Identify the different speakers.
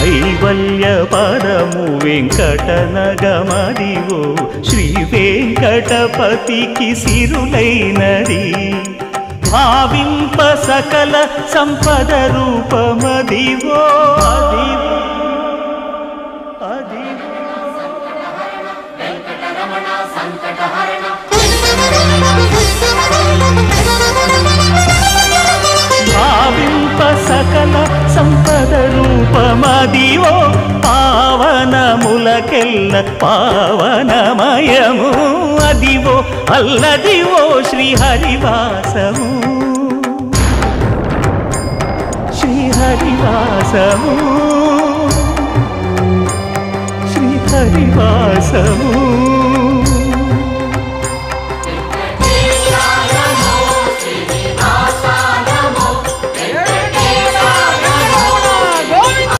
Speaker 1: కైవల్య పదము వెంకటనగమదివో శ్రీ వెంకటపతికి సిరులైనది భావింప సకల సంపద రూపమదివో అదివో అదివో భావింప సకల సంపద రూపమదివో పావనములకెల్ల పావనమయము అదివో అల్లదివో శ్రీహరివాసము శ్రీహరివాసము శ్రీహరివాసము